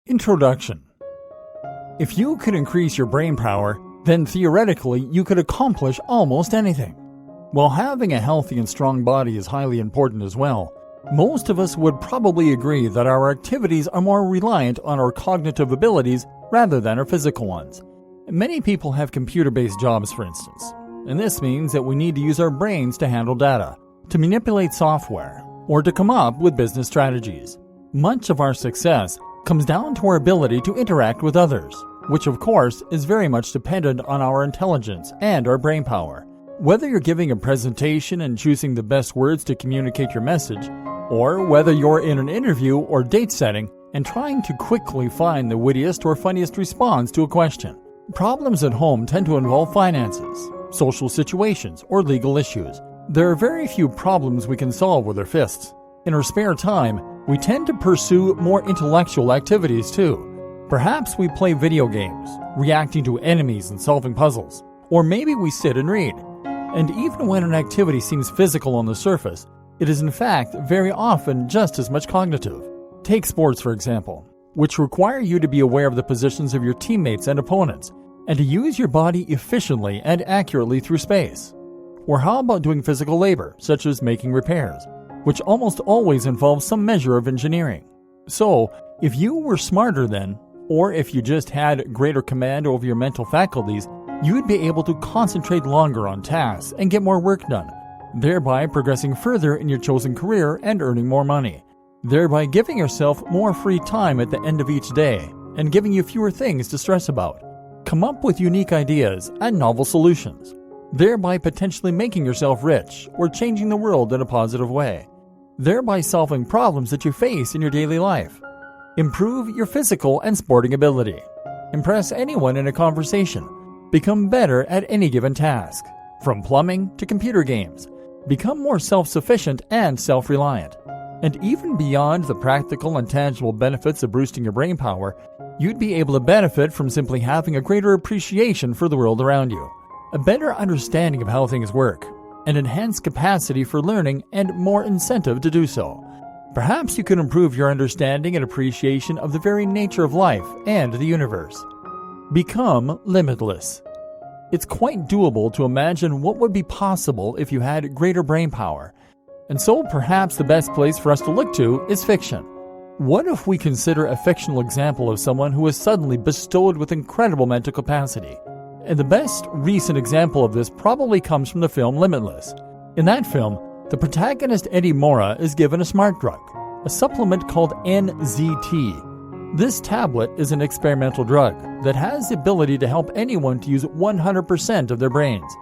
Introduction. If you could increase your brain power, then theoretically you could accomplish almost anything. While having a healthy and strong body is highly important as well, most of us would probably agree that our activities are more reliant on our cognitive abilities rather than our physical ones. Many people have computer-based jobs, for instance, and this means that we need to use our brains to handle data, to manipulate software, or to come up with business strategies. Much of our success comes down to our ability to interact with others, which of course is very much dependent on our intelligence and our brain power. Whether you're giving a presentation and choosing the best words to communicate your message, or whether you're in an interview or date setting and trying to quickly find the wittiest or funniest response to a question. Problems at home tend to involve finances, social situations, or legal issues. There are very few problems we can solve with our fists. In our spare time, we tend to pursue more intellectual activities too. Perhaps we play video games, reacting to enemies and solving puzzles. Or maybe we sit and read. And even when an activity seems physical on the surface, it is in fact very often just as much cognitive. Take sports, for example, which require you to be aware of the positions of your teammates and opponents, and to use your body efficiently and accurately through space. Or how about doing physical labor, such as making repairs, which almost always involves some measure of engineering. So, if you were smarter then, or if you just had greater command over your mental faculties, you would be able to concentrate longer on tasks and get more work done, thereby progressing further in your chosen career and earning more money, thereby giving yourself more free time at the end of each day and giving you fewer things to stress about. Come up with unique ideas and novel solutions, thereby potentially making yourself rich or changing the world in a positive way, thereby solving problems that you face in your daily life. Improve your physical and sporting ability. Impress anyone in a conversation. Become better at any given task, from plumbing to computer games. Become more self-sufficient and self-reliant. And even beyond the practical and tangible benefits of boosting your brain power, you'd be able to benefit from simply having a greater appreciation for the world around you, a better understanding of how things work, an enhanced capacity for learning, and more incentive to do so. Perhaps you could improve your understanding and appreciation of the very nature of life and the universe. Become limitless. It's quite doable to imagine what would be possible if you had greater brain power. And so perhaps the best place for us to look to is fiction. What if we consider a fictional example of someone who is suddenly bestowed with incredible mental capacity? And the best recent example of this probably comes from the film Limitless. In that film, the protagonist Eddie Mora is given a smart drug, a supplement called NZT. This tablet is an experimental drug that has the ability to help anyone to use 100% of their brains.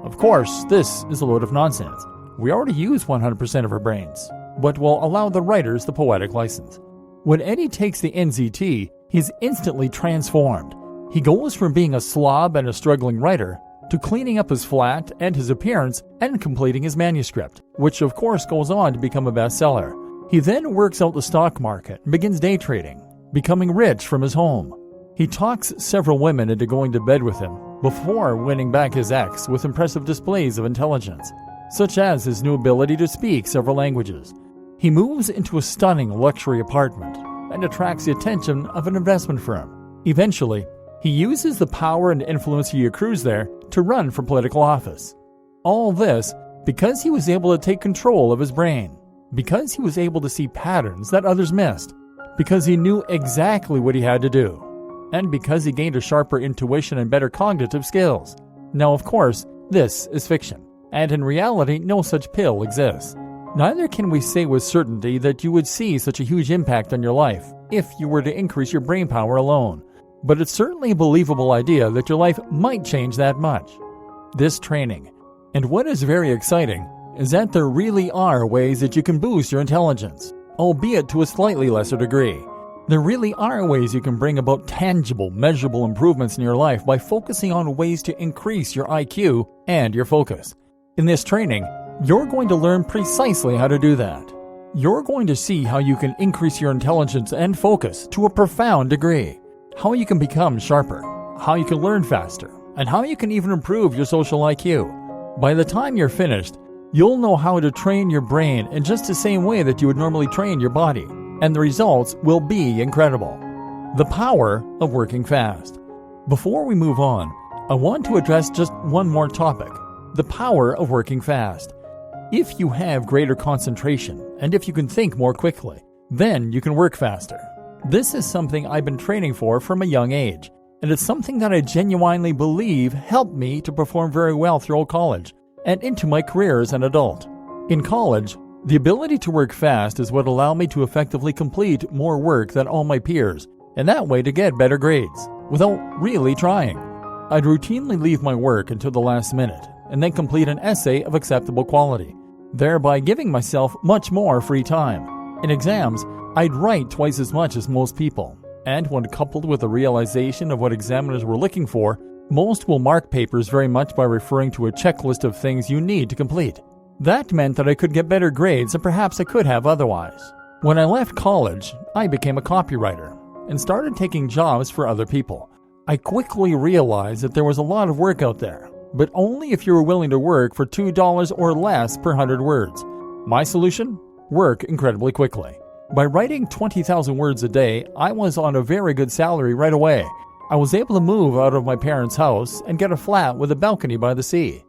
Of course, this is a load of nonsense. We already use 100% of our brains, but will allow the writers the poetic license. When Eddie takes the NZT, he's instantly transformed. He goes from being a slob and a struggling writer to cleaning up his flat and his appearance and completing his manuscript, which of course goes on to become a bestseller. He then works out the stock market and begins day trading, becoming rich from his home. He talks several women into going to bed with him before winning back his ex with impressive displays of intelligence, such as his new ability to speak several languages. He moves into a stunning luxury apartment and attracts the attention of an investment firm. Eventually, he uses the power and influence he accrues there to run for political office. All this because he was able to take control of his brain, because he was able to see patterns that others missed, because he knew exactly what he had to do, and because he gained a sharper intuition and better cognitive skills. Now, of course, this is fiction, and in reality, no such pill exists. Neither can we say with certainty that you would see such a huge impact on your life if you were to increase your brain power alone. But it's certainly a believable idea that your life might change that much. This training. And what is very exciting is that there really are ways that you can boost your intelligence, albeit to a slightly lesser degree. There really are ways you can bring about tangible, measurable improvements in your life by focusing on ways to increase your IQ and your focus. In this training, you're going to learn precisely how to do that. You're going to see how you can increase your intelligence and focus to a profound degree, how you can become sharper, how you can learn faster, and how you can even improve your social IQ. By the time you're finished, you'll know how to train your brain in just the same way that you would normally train your body, and the results will be incredible. The power of working fast. Before we move on, I want to address just one more topic: the power of working fast. If you have greater concentration and if you can think more quickly, then you can work faster. This is something I've been training for from a young age, and it's something that I genuinely believe helped me to perform very well throughout college and into my career as an adult. In college, the ability to work fast is what allowed me to effectively complete more work than all my peers, and that way to get better grades, without really trying. I'd routinely leave my work until the last minute, and then complete an essay of acceptable quality, thereby giving myself much more free time. In exams, I'd write twice as much as most people, and when coupled with the realization of what examiners were looking for, most will mark papers very much by referring to a checklist of things you need to complete. That meant that I could get better grades than perhaps I could have otherwise. When I left college, I became a copywriter and started taking jobs for other people. I quickly realized that there was a lot of work out there, but only if you were willing to work for $2 or less per 100 words. My solution? Work incredibly quickly. By writing 20,000 words a day, I was on a very good salary right away. I was able to move out of my parents' house and get a flat with a balcony by the sea.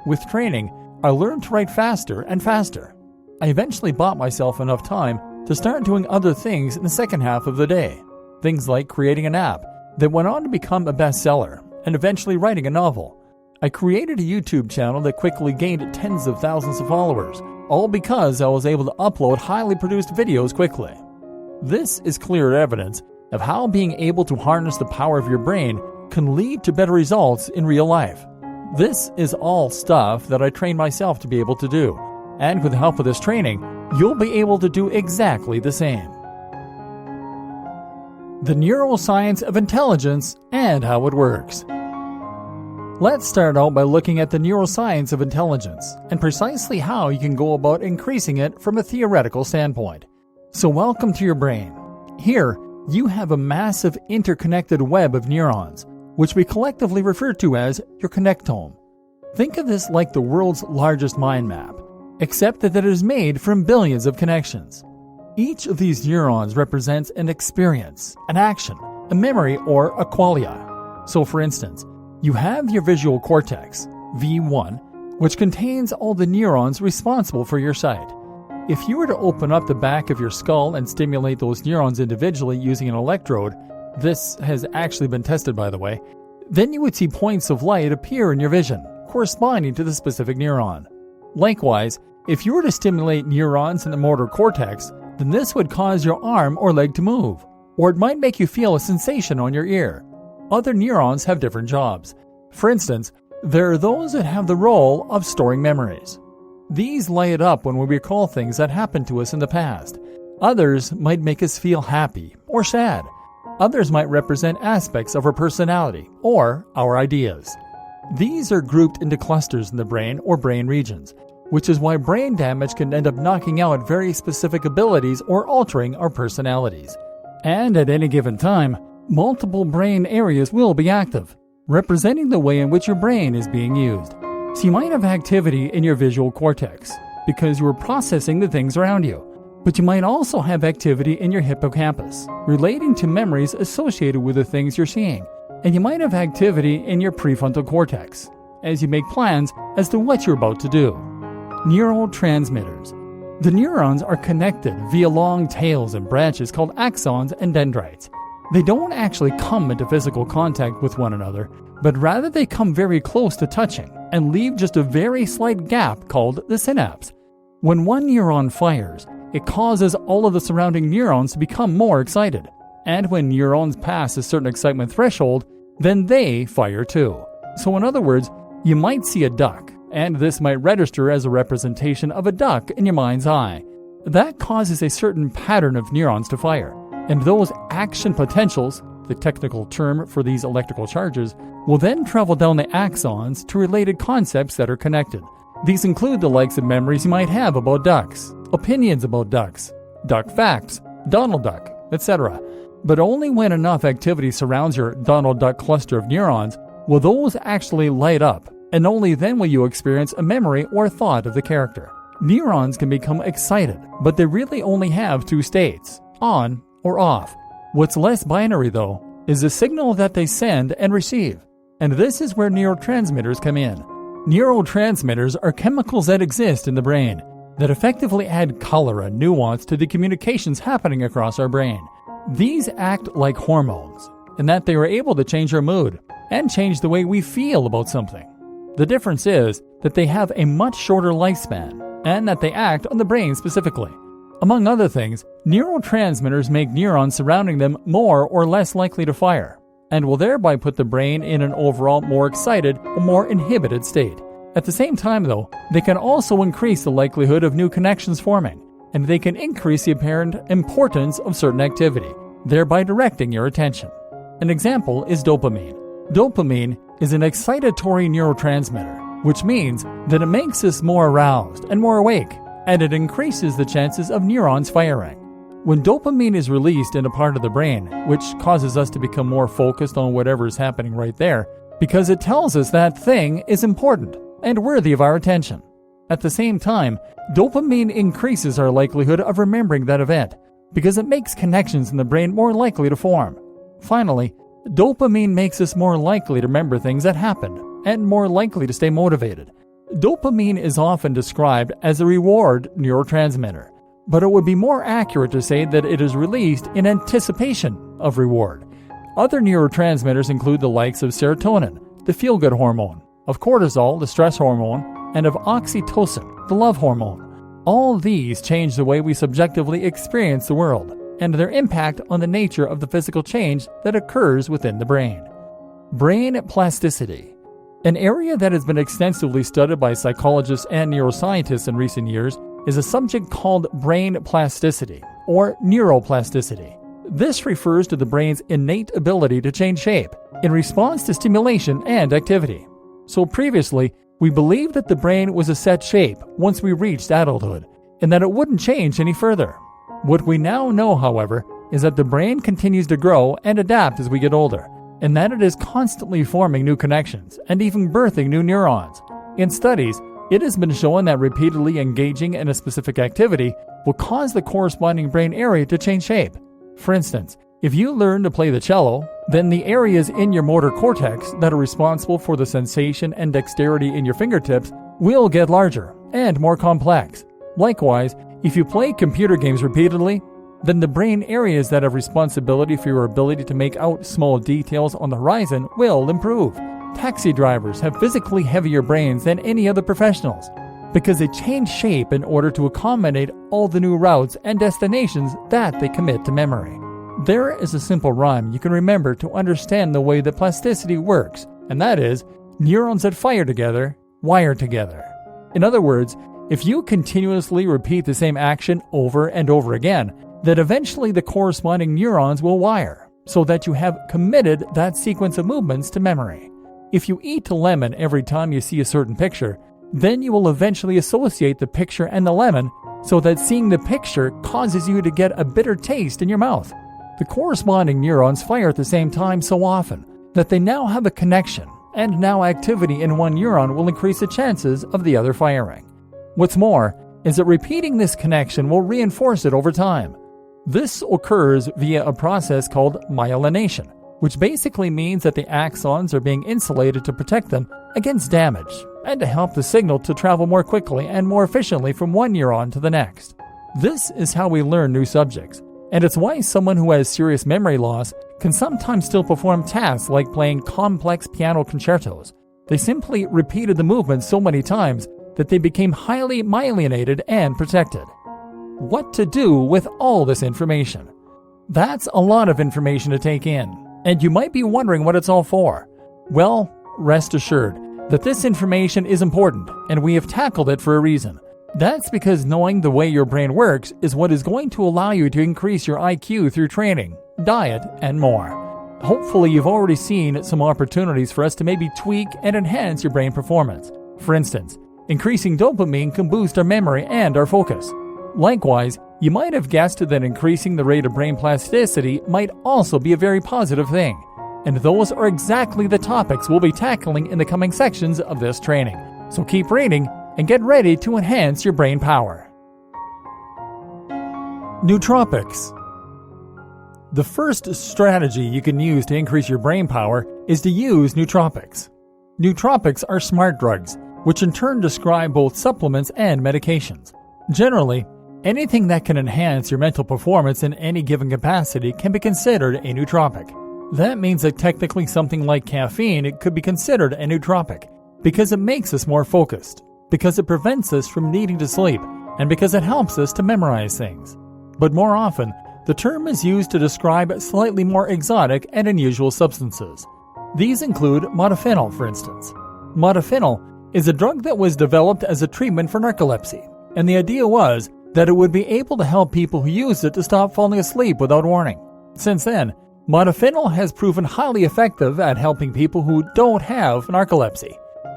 With training, I learned to write faster and faster. I eventually bought myself enough time to start doing other things in the second half of the day. Things like creating an app that went on to become a bestseller and eventually writing a novel. I created a YouTube channel that quickly gained tens of thousands of followers, all because I was able to upload highly produced videos quickly. This is clear evidence of how being able to harness the power of your brain can lead to better results in real life. This is all stuff that I trained myself to be able to do, and with the help of this training, you'll be able to do exactly the same. The neuroscience of intelligence and how it works. Let's start out by looking at the neuroscience of intelligence and precisely how you can go about increasing it from a theoretical standpoint. So welcome to your brain. Here, you have a massive interconnected web of neurons, which we collectively refer to as your connectome. Think of this like the world's largest mind map, except that it is made from billions of connections. Each of these neurons represents an experience, an action, a memory, or a qualia. So for instance, you have your visual cortex, V1, which contains all the neurons responsible for your sight. If you were to open up the back of your skull and stimulate those neurons individually using an electrode, this has actually been tested by the way, then you would see points of light appear in your vision, corresponding to the specific neuron. Likewise, if you were to stimulate neurons in the motor cortex, then this would cause your arm or leg to move, or it might make you feel a sensation on your ear. Other neurons have different jobs. For instance, there are those that have the role of storing memories. These light up when we recall things that happened to us in the past. Others might make us feel happy or sad. Others might represent aspects of our personality or our ideas. These are grouped into clusters in the brain or brain regions, which is why brain damage can end up knocking out very specific abilities or altering our personalities. And at any given time, multiple brain areas will be active, representing the way in which your brain is being used. So you might have activity in your visual cortex, because you are processing the things around you. But you might also have activity in your hippocampus, relating to memories associated with the things you're seeing. And you might have activity in your prefrontal cortex, as you make plans as to what you're about to do. Neurotransmitters. The neurons are connected via long tails and branches called axons and dendrites. They don't actually come into physical contact with one another, but rather they come very close to touching and leave just a very slight gap called the synapse. When one neuron fires, it causes all of the surrounding neurons to become more excited. And when neurons pass a certain excitement threshold, then they fire too. So in other words, you might see a duck, and this might register as a representation of a duck in your mind's eye. That causes a certain pattern of neurons to fire, and those action potentials, the technical term for these electrical charges, will then travel down the axons to related concepts that are connected. These include the likes of memories you might have about ducks, opinions about ducks, duck facts, Donald Duck, etc. But only when enough activity surrounds your Donald Duck cluster of neurons will those actually light up, and only then will you experience a memory or thought of the character. Neurons can become excited, but they really only have two states, on or off. What's less binary, though, is the signal that they send and receive. And this is where neurotransmitters come in. Neurotransmitters are chemicals that exist in the brain that effectively add color and nuance to the communications happening across our brain. These act like hormones, in that they are able to change our mood and change the way we feel about something. The difference is that they have a much shorter lifespan and that they act on the brain specifically. Among other things, neurotransmitters make neurons surrounding them more or less likely to fire, and will thereby put the brain in an overall more excited or more inhibited state. At the same time, though, they can also increase the likelihood of new connections forming, and they can increase the apparent importance of certain activity, thereby directing your attention. An example is dopamine. Dopamine is an excitatory neurotransmitter, which means that it makes us more aroused and more awake, and it increases the chances of neurons firing. When dopamine is released in a part of the brain, which causes us to become more focused on whatever is happening right there, because it tells us that thing is important and worthy of our attention. At the same time, dopamine increases our likelihood of remembering that event, because it makes connections in the brain more likely to form. Finally, dopamine makes us more likely to remember things that happened, and more likely to stay motivated. Dopamine is often described as a reward neurotransmitter, but it would be more accurate to say that it is released in anticipation of reward. Other neurotransmitters include the likes of serotonin, the feel-good hormone, of cortisol, the stress hormone, and of oxytocin, the love hormone. All these change the way we subjectively experience the world, and their impact on the nature of the physical change that occurs within the brain. Brain plasticity. An area that has been extensively studied by psychologists and neuroscientists in recent years is a subject called brain plasticity, or neuroplasticity. This refers to the brain's innate ability to change shape in response to stimulation and activity. So previously, we believed that the brain was a set shape once we reached adulthood, and that it wouldn't change any further. What we now know, however, is that the brain continues to grow and adapt as we get older, and that it is constantly forming new connections and even birthing new neurons. In studies, it has been shown that repeatedly engaging in a specific activity will cause the corresponding brain area to change shape. For instance, if you learn to play the cello, then the areas in your motor cortex that are responsible for the sensation and dexterity in your fingertips will get larger and more complex. Likewise, if you play computer games repeatedly, then the brain areas that have responsibility for your ability to make out small details on the horizon will improve. Taxi drivers have physically heavier brains than any other professionals because they change shape in order to accommodate all the new routes and destinations that they commit to memory. There is a simple rhyme you can remember to understand the way that plasticity works, and that is, neurons that fire together, wire together. In other words, if you continuously repeat the same action over and over again, then eventually the corresponding neurons will wire, so that you have committed that sequence of movements to memory. If you eat a lemon every time you see a certain picture, then you will eventually associate the picture and the lemon, so that seeing the picture causes you to get a bitter taste in your mouth. The corresponding neurons fire at the same time so often that they now have a connection, and now activity in one neuron will increase the chances of the other firing. What's more is that repeating this connection will reinforce it over time. This occurs via a process called myelination, which basically means that the axons are being insulated to protect them against damage and to help the signal to travel more quickly and more efficiently from one neuron to the next. This is how we learn new subjects, and it's why someone who has serious memory loss can sometimes still perform tasks like playing complex piano concertos. They simply repeated the movement so many times that they became highly myelinated and protected. What to do with all this information? That's a lot of information to take in, and you might be wondering what it's all for. Well, rest assured that this information is important, and we have tackled it for a reason. That's because knowing the way your brain works is what is going to allow you to increase your IQ through training, diet, and more. Hopefully you've already seen some opportunities for us to maybe tweak and enhance your brain performance. For instance, increasing dopamine can boost our memory and our focus. Likewise, you might have guessed that increasing the rate of brain plasticity might also be a very positive thing. And those are exactly the topics we'll be tackling in the coming sections of this training. So keep reading and get ready to enhance your brain power. Nootropics. The first strategy you can use to increase your brain power is to use nootropics. Nootropics are smart drugs, which in turn describe both supplements and medications. Generally, anything that can enhance your mental performance in any given capacity can be considered a nootropic. That means that technically something like caffeine could be considered a nootropic because it makes us more focused, because it prevents us from needing to sleep, and because it helps us to memorize things. But more often, the term is used to describe slightly more exotic and unusual substances. These include modafinil, for instance. Modafinil is a drug that was developed as a treatment for narcolepsy, and the idea was that it would be able to help people who used it to stop falling asleep without warning. Since then, modafinil has proven highly effective at helping people who don't have narcolepsy.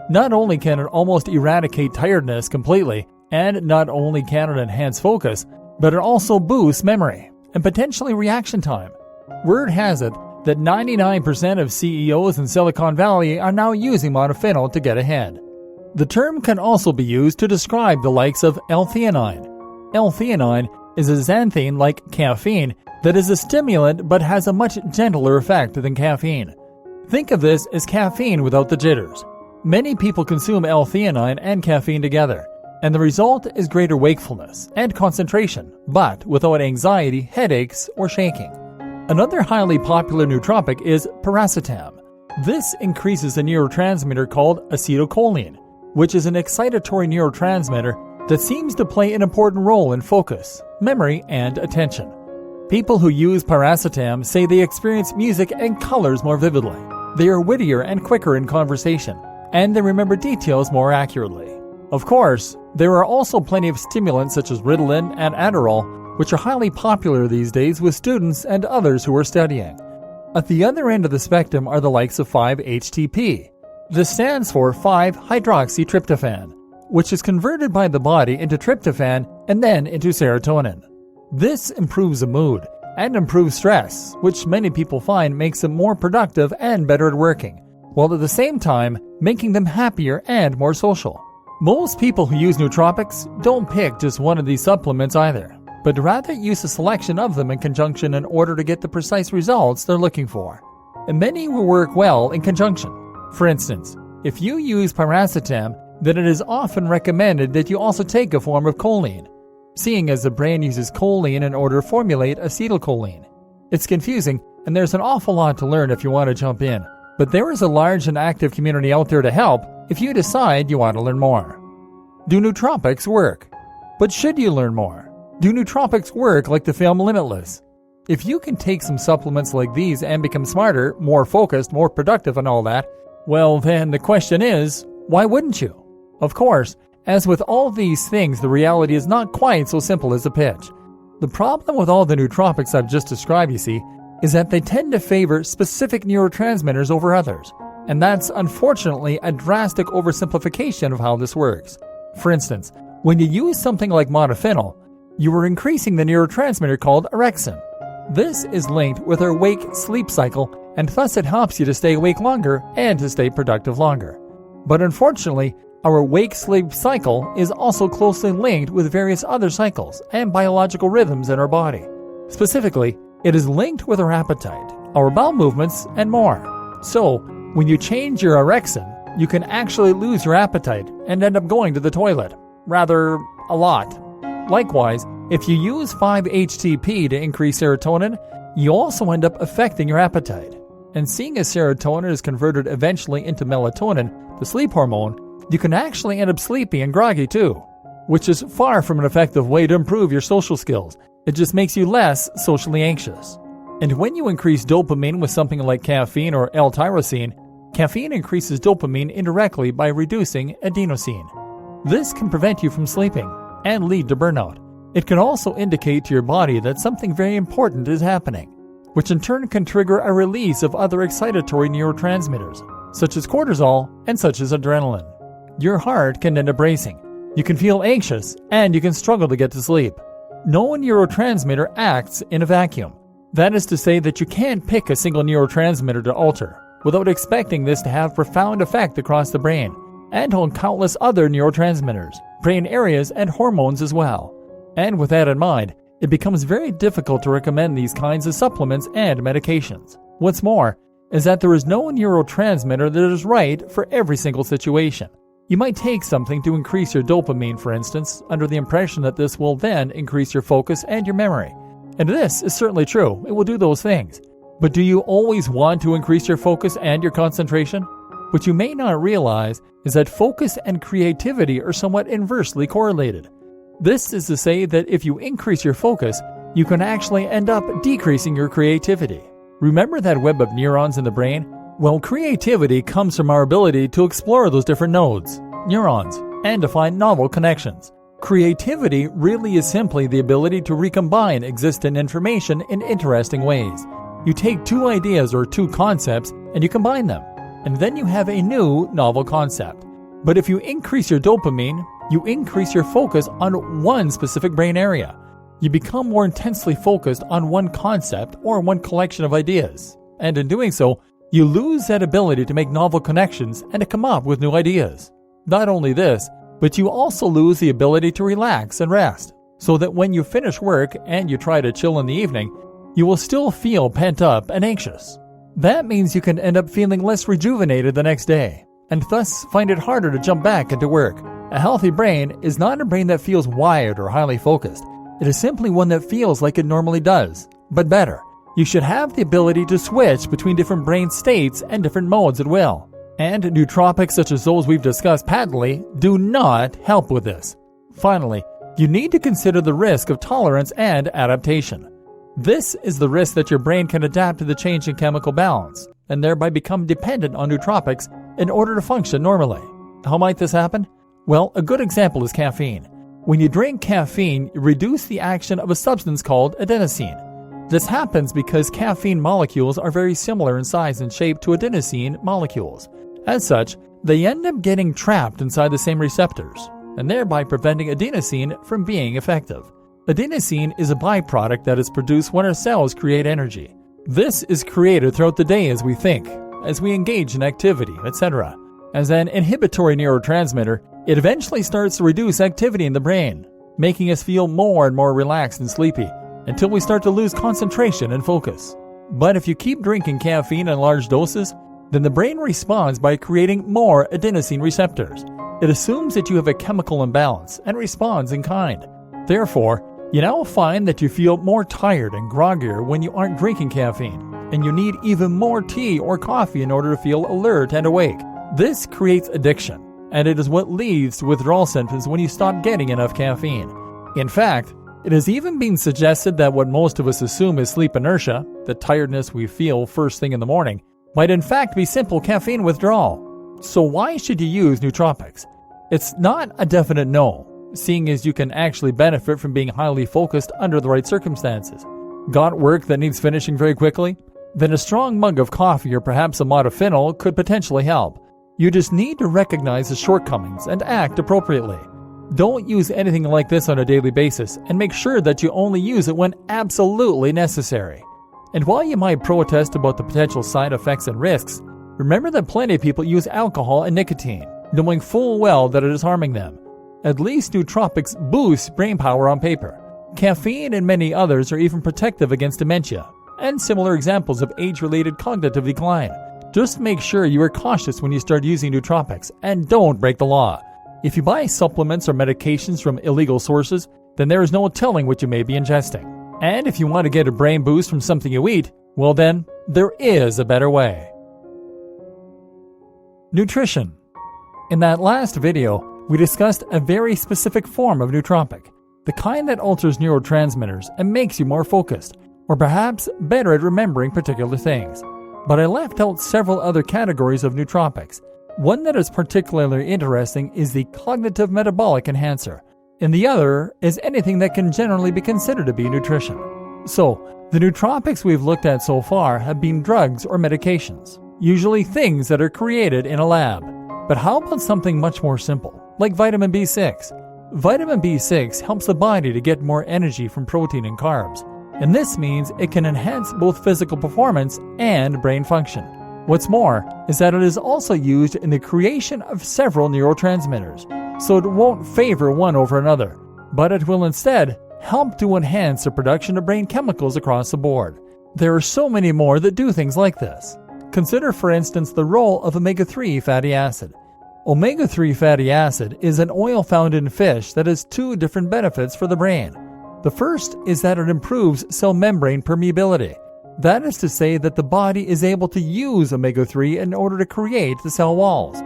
Not only can it almost eradicate tiredness completely, and not only can it enhance focus, but it also boosts memory and potentially reaction time. Word has it that 99% of CEOs in Silicon Valley are now using modafinil to get ahead. The term can also be used to describe the likes of L-theanine. L-theanine is a xanthine like caffeine that is a stimulant but has a much gentler effect than caffeine. Think of this as caffeine without the jitters. Many people consume L-theanine and caffeine together, and the result is greater wakefulness and concentration, but without anxiety, headaches, or shaking. Another highly popular nootropic is paracetam. This increases a neurotransmitter called acetylcholine, which is an excitatory neurotransmitter that seems to play an important role in focus, memory, and attention. People who use paracetam say they experience music and colors more vividly. They are wittier and quicker in conversation, and they remember details more accurately. Of course, there are also plenty of stimulants such as Ritalin and Adderall, which are highly popular these days with students and others who are studying. At the other end of the spectrum are the likes of 5-HTP. This stands for 5-hydroxytryptophan, which is converted by the body into tryptophan and then into serotonin. This improves the mood and improves stress, which many people find makes them more productive and better at working, while at the same time making them happier and more social. Most people who use nootropics don't pick just one of these supplements either, but rather use a selection of them in conjunction in order to get the precise results they're looking for. And many will work well in conjunction. For instance, if you use paracetam, then it is often recommended that you also take a form of choline, seeing as the brain uses choline in order to formulate acetylcholine. It's confusing, and there's an awful lot to learn if you want to jump in, but there is a large and active community out there to help if you decide you want to learn more. Do nootropics work? But should you learn more? Do nootropics work like the film Limitless? If you can take some supplements like these and become smarter, more focused, more productive and all that, well then the question is, why wouldn't you? Of course, as with all these things, the reality is not quite so simple as a pitch. The problem with all the nootropics I've just described, you see, is that they tend to favor specific neurotransmitters over others. And that's unfortunately a drastic oversimplification of how this works. For instance, when you use something like modafinil, you are increasing the neurotransmitter called orexin. This is linked with our wake-sleep cycle, and thus it helps you to stay awake longer and to stay productive longer. But unfortunately, our wake-sleep cycle is also closely linked with various other cycles and biological rhythms in our body. Specifically, it is linked with our appetite, our bowel movements, and more. So, when you change your orexin, you can actually lose your appetite and end up going to the toilet. Rather, a lot. Likewise, if you use 5-HTP to increase serotonin, you also end up affecting your appetite. And seeing as serotonin is converted eventually into melatonin, the sleep hormone, you can actually end up sleepy and groggy too, which is far from an effective way to improve your social skills. It just makes you less socially anxious. And when you increase dopamine with something like caffeine or L-tyrosine, caffeine increases dopamine indirectly by reducing adenosine. This can prevent you from sleeping and lead to burnout. It can also indicate to your body that something very important is happening, which in turn can trigger a release of other excitatory neurotransmitters, such as cortisol and such as adrenaline. Your heart can end up racing, you can feel anxious, and you can struggle to get to sleep. No neurotransmitter acts in a vacuum. That is to say that you can't pick a single neurotransmitter to alter without expecting this to have profound effect across the brain and on countless other neurotransmitters, brain areas, and hormones as well. And with that in mind, it becomes very difficult to recommend these kinds of supplements and medications. What's more is that there is no neurotransmitter that is right for every single situation. You might take something to increase your dopamine, for instance, under the impression that this will then increase your focus and your memory. And this is certainly true. It will do those things. But do you always want to increase your focus and your concentration? What you may not realize is that focus and creativity are somewhat inversely correlated. This is to say that if you increase your focus, you can actually end up decreasing your creativity. Remember that web of neurons in the brain? Well, creativity comes from our ability to explore those different nodes, neurons, and to find novel connections. Creativity really is simply the ability to recombine existing information in interesting ways. You take two ideas or two concepts and you combine them, and then you have a new novel concept. But if you increase your dopamine, you increase your focus on one specific brain area. You become more intensely focused on one concept or one collection of ideas, and in doing so, you lose that ability to make novel connections and to come up with new ideas. Not only this, but you also lose the ability to relax and rest, so that when you finish work and you try to chill in the evening, you will still feel pent up and anxious. That means you can end up feeling less rejuvenated the next day, and thus find it harder to jump back into work. A healthy brain is not a brain that feels wired or highly focused. It is simply one that feels like it normally does, but better. You should have the ability to switch between different brain states and different modes at will. And nootropics such as those we've discussed patently do not help with this. Finally, you need to consider the risk of tolerance and adaptation. This is the risk that your brain can adapt to the change in chemical balance, and thereby become dependent on nootropics in order to function normally. How might this happen? Well, a good example is caffeine. When you drink caffeine, you reduce the action of a substance called adenosine. This happens because caffeine molecules are very similar in size and shape to adenosine molecules. As such, they end up getting trapped inside the same receptors, and thereby preventing adenosine from being effective. Adenosine is a byproduct that is produced when our cells create energy. This is created throughout the day as we think, as we engage in activity, etc. As an inhibitory neurotransmitter, it eventually starts to reduce activity in the brain, making us feel more and more relaxed and sleepy, until we start to lose concentration and focus. But if you keep drinking caffeine in large doses, then the brain responds by creating more adenosine receptors. It assumes that you have a chemical imbalance and responds in kind. Therefore, you now find that you feel more tired and groggier when you aren't drinking caffeine, and you need even more tea or coffee in order to feel alert and awake. This creates addiction, and it is what leads to withdrawal symptoms when you stop getting enough caffeine. In fact, it has even been suggested that what most of us assume is sleep inertia, the tiredness we feel first thing in the morning, might in fact be simple caffeine withdrawal. So why should you use nootropics? It's not a definite no, seeing as you can actually benefit from being highly focused under the right circumstances. Got work that needs finishing very quickly? Then a strong mug of coffee or perhaps a modafinil could potentially help. You just need to recognize the shortcomings and act appropriately. Don't use anything like this on a daily basis, and make sure that you only use it when absolutely necessary. And while you might protest about the potential side effects and risks, remember that plenty of people use alcohol and nicotine, knowing full well that it is harming them. At least nootropics boost brain power on paper. Caffeine and many others are even protective against dementia, and similar examples of age-related cognitive decline. Just make sure you are cautious when you start using nootropics, and don't break the law. If you buy supplements or medications from illegal sources, then there is no telling what you may be ingesting. And if you want to get a brain boost from something you eat, well then, there is a better way. Nutrition. In that last video, we discussed a very specific form of nootropic, the kind that alters neurotransmitters and makes you more focused, or perhaps better at remembering particular things. But I left out several other categories of nootropics. One that is particularly interesting is the cognitive metabolic enhancer, and the other is anything that can generally be considered to be nutrition. So, the nootropics we've looked at so far have been drugs or medications, usually things that are created in a lab. But how about something much more simple, like vitamin B6? Vitamin B6 helps the body to get more energy from protein and carbs, and this means it can enhance both physical performance and brain function. What's more is that it is also used in the creation of several neurotransmitters, so it won't favor one over another, but it will instead help to enhance the production of brain chemicals across the board. There are so many more that do things like this. Consider, for instance, the role of omega-3 fatty acid. Omega-3 fatty acid is an oil found in fish that has two different benefits for the brain. The first is that it improves cell membrane permeability. That is to say that the body is able to use omega-3 in order to create the cell walls.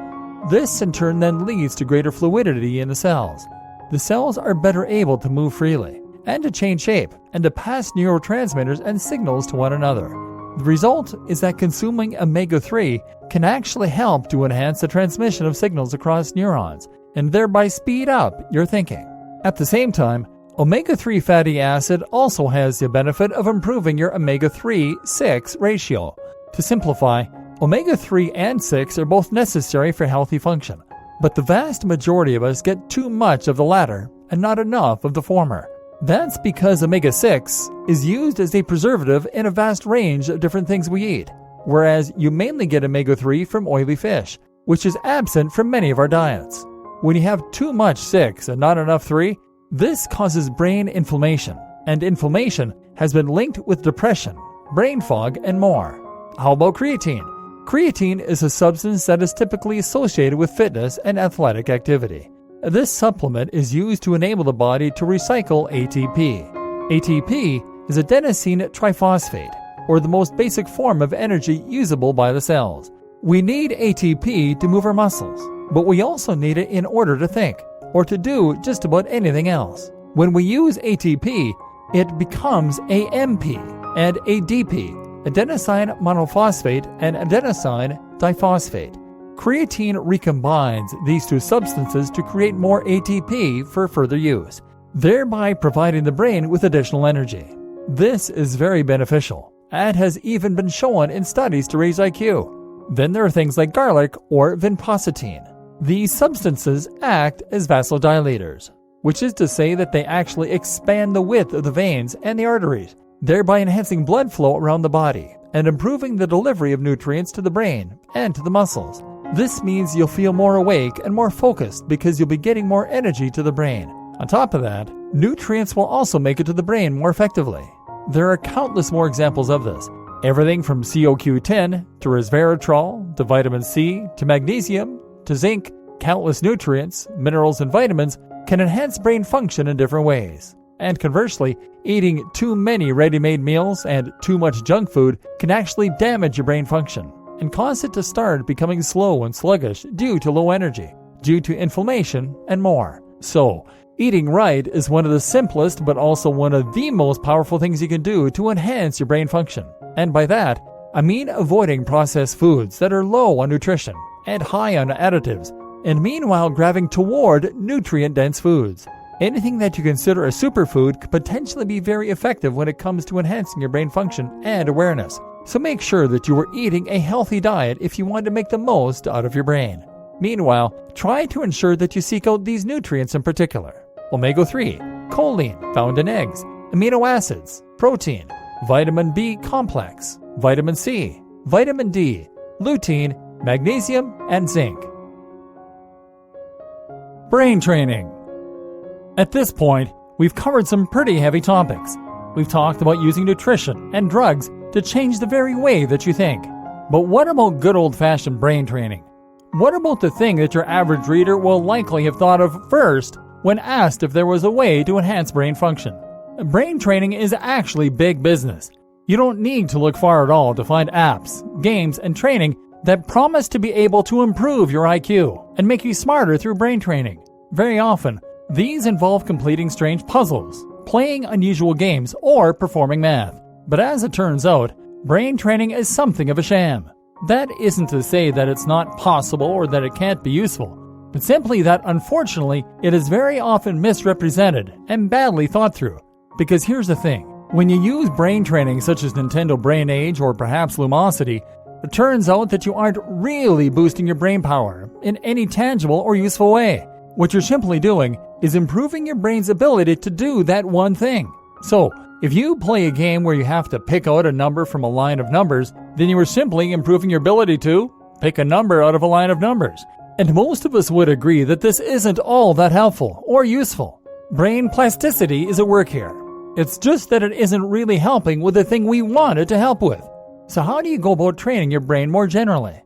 This in turn then leads to greater fluidity in the cells. The cells are better able to move freely, and to change shape, and to pass neurotransmitters and signals to one another. The result is that consuming omega-3 can actually help to enhance the transmission of signals across neurons, and thereby speed up your thinking. At the same time, omega-3 fatty acid also has the benefit of improving your omega-3-6 ratio. To simplify, omega-3 and 6 are both necessary for healthy function, but the vast majority of us get too much of the latter and not enough of the former. That's because omega-6 is used as a preservative in a vast range of different things we eat, whereas you mainly get omega-3 from oily fish, which is absent from many of our diets. When you have too much 6 and not enough 3, this causes brain inflammation, and inflammation has been linked with depression, brain fog, and more. How about creatine? Creatine is a substance that is typically associated with fitness and athletic activity. This supplement is used to enable the body to recycle ATP. ATP is adenosine triphosphate, or the most basic form of energy usable by the cells. We need ATP to move our muscles, but we also need it in order to think, or to do just about anything else. When we use ATP, it becomes AMP and ADP, adenosine monophosphate and adenosine diphosphate. Creatine recombines these two substances to create more ATP for further use, thereby providing the brain with additional energy. This is very beneficial and has even been shown in studies to raise IQ. Then there are things like garlic or vinpocetine. These substances act as vasodilators, which is to say that they actually expand the width of the veins and the arteries, thereby enhancing blood flow around the body and improving the delivery of nutrients to the brain and to the muscles. This means you'll feel more awake and more focused because you'll be getting more energy to the brain. On top of that, nutrients will also make it to the brain more effectively. There are countless more examples of this. Everything from CoQ10 to resveratrol to vitamin C to magnesium to zinc, countless nutrients, minerals, and vitamins can enhance brain function in different ways. And conversely, eating too many ready-made meals and too much junk food can actually damage your brain function and cause it to start becoming slow and sluggish due to low energy, due to inflammation, and more. So, eating right is one of the simplest but also one of the most powerful things you can do to enhance your brain function. And by that, I mean avoiding processed foods that are low on nutrition and high on additives, and meanwhile grabbing toward nutrient-dense foods. Anything that you consider a superfood could potentially be very effective when it comes to enhancing your brain function and awareness. So make sure that you are eating a healthy diet if you want to make the most out of your brain. Meanwhile, try to ensure that you seek out these nutrients in particular: omega-3, choline found in eggs, amino acids, protein, vitamin B complex, vitamin C, vitamin D, lutein, magnesium, and zinc. Brain training. At this point, we've covered some pretty heavy topics. We've talked about using nutrition and drugs to change the very way that you think. But what about good old-fashioned brain training? What about the thing that your average reader will likely have thought of first when asked if there was a way to enhance brain function? Brain training is actually big business. You don't need to look far at all to find apps, games, and training that promise to be able to improve your IQ and make you smarter through brain training. Very often, these involve completing strange puzzles, playing unusual games, or performing math. But as it turns out, brain training is something of a sham. That isn't to say that it's not possible or that it can't be useful, but simply that unfortunately it is very often misrepresented and badly thought through. Because here's the thing, when you use brain training such as Nintendo Brain Age or perhaps Lumosity, it turns out that you aren't really boosting your brain power in any tangible or useful way. What you're simply doing is improving your brain's ability to do that one thing. So, if you play a game where you have to pick out a number from a line of numbers, then you are simply improving your ability to pick a number out of a line of numbers. And most of us would agree that this isn't all that helpful or useful. Brain plasticity is at work here. It's just that it isn't really helping with the thing we want it to help with. So how do you go about training your brain more generally?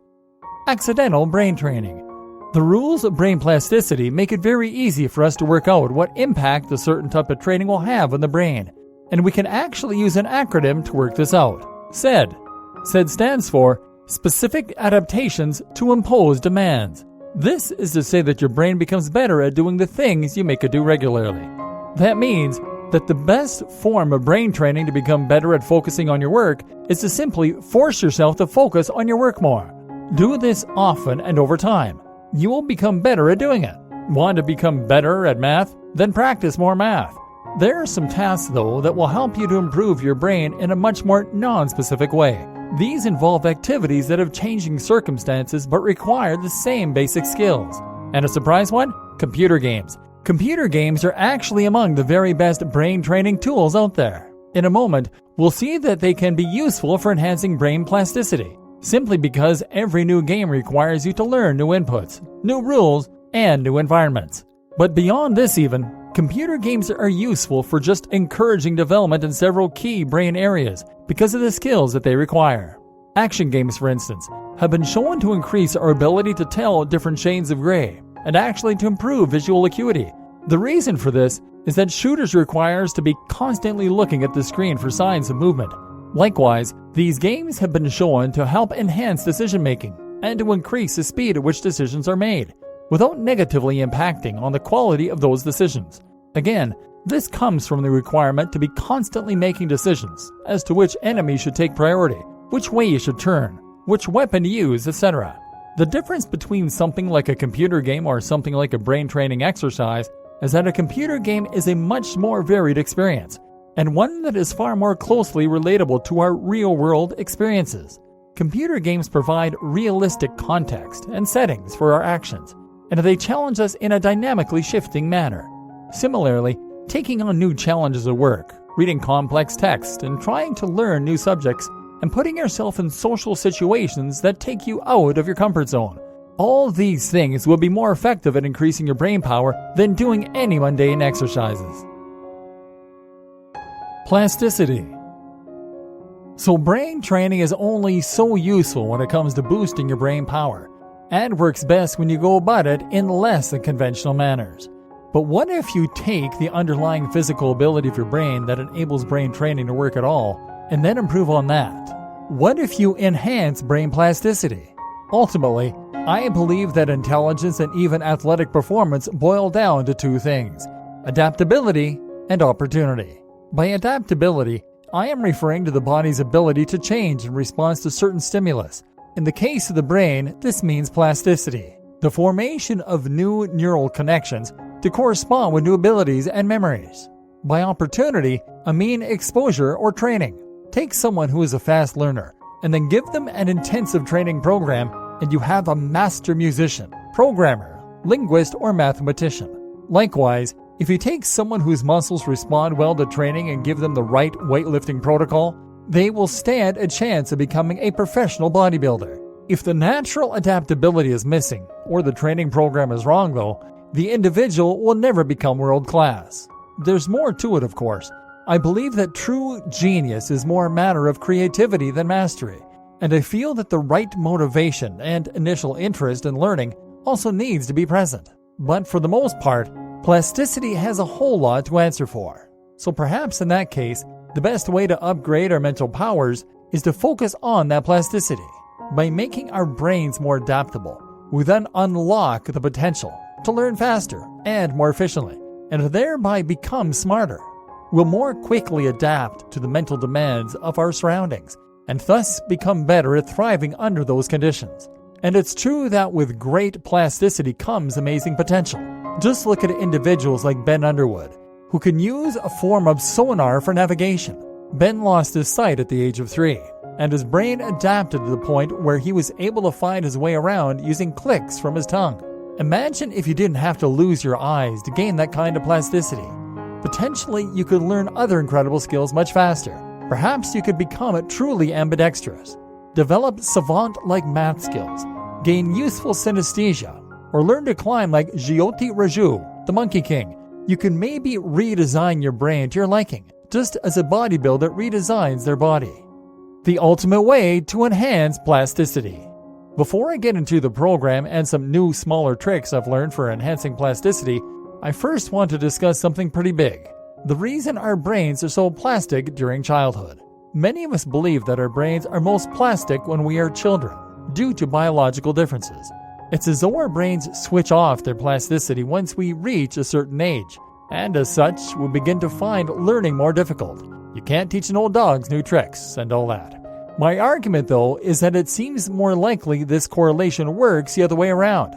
Accidental brain training. The rules of brain plasticity make it very easy for us to work out what impact a certain type of training will have on the brain. And we can actually use an acronym to work this out. SAID. SAID stands for Specific Adaptations to Imposed Demands. This is to say that your brain becomes better at doing the things you make it do regularly. That means that the best form of brain training to become better at focusing on your work is to simply force yourself to focus on your work more. Do this often and over time. You will become better at doing it. Want to become better at math? Then practice more math. There are some tasks, though, that will help you to improve your brain in a much more non-specific way. These involve activities that have changing circumstances but require the same basic skills. And a surprise one? Computer games. Computer games are actually among the very best brain training tools out there. In a moment, we'll see that they can be useful for enhancing brain plasticity, simply because every new game requires you to learn new inputs, new rules, and new environments. But beyond this even, computer games are useful for just encouraging development in several key brain areas because of the skills that they require. Action games, for instance, have been shown to increase our ability to tell different shades of gray and actually to improve visual acuity. The reason for this is that shooters require us to be constantly looking at the screen for signs of movement. Likewise, these games have been shown to help enhance decision-making and to increase the speed at which decisions are made, without negatively impacting on the quality of those decisions. Again, this comes from the requirement to be constantly making decisions as to which enemy should take priority, which way you should turn, which weapon to use, etc. The difference between something like a computer game or something like a brain training exercise is that a computer game is a much more varied experience, and one that is far more closely relatable to our real-world experiences. Computer games provide realistic context and settings for our actions, and they challenge us in a dynamically shifting manner. Similarly, taking on new challenges at work, reading complex text, and trying to learn new subjects, and putting yourself in social situations that take you out of your comfort zone. All these things will be more effective at increasing your brain power than doing any mundane exercises. Plasticity. So brain training is only so useful when it comes to boosting your brain power, and works best when you go about it in less than conventional manners. But what if you take the underlying physical ability of your brain that enables brain training to work at all, and then improve on that? What if you enhance brain plasticity? Ultimately, I believe that intelligence and even athletic performance boil down to two things: adaptability and opportunity. By adaptability, I am referring to the body's ability to change in response to certain stimulus. In the case of the brain, this means plasticity, the formation of new neural connections to correspond with new abilities and memories. By opportunity, I mean exposure or training. Take someone who is a fast learner and then give them an intensive training program, and you have a master musician, programmer, linguist, or mathematician. Likewise, if you take someone whose muscles respond well to training and give them the right weightlifting protocol, they will stand a chance of becoming a professional bodybuilder. If the natural adaptability is missing, or the training program is wrong though, the individual will never become world class. There's more to it, of course. I believe that true genius is more a matter of creativity than mastery, and I feel that the right motivation and initial interest in learning also needs to be present. But for the most part, plasticity has a whole lot to answer for. So perhaps in that case, the best way to upgrade our mental powers is to focus on that plasticity. By making our brains more adaptable, we then unlock the potential to learn faster and more efficiently, and thereby become smarter. We'll more quickly adapt to the mental demands of our surroundings, and thus become better at thriving under those conditions. And it's true that with great plasticity comes amazing potential. Just look at individuals like Ben Underwood, who can use a form of sonar for navigation. Ben lost his sight at the age of 3, and his brain adapted to the point where he was able to find his way around using clicks from his tongue. Imagine if you didn't have to lose your eyes to gain that kind of plasticity. Potentially, you could learn other incredible skills much faster. Perhaps you could become truly ambidextrous, develop savant-like math skills, gain useful synesthesia, or learn to climb like Jyoti Raju, the Monkey King, You can maybe redesign your brain to your liking, just as a bodybuilder redesigns their body. The ultimate way to enhance plasticity. Before I get into the program and some new smaller tricks I've learned for enhancing plasticity, I first want to discuss something pretty big. The reason our brains are so plastic during childhood. Many of us believe that our brains are most plastic when we are children, due to biological differences. It's as though our brains switch off their plasticity once we reach a certain age, and as such, we begin to find learning more difficult. You can't teach an old dog new tricks and all that. My argument, though, is that it seems more likely this correlation works the other way around.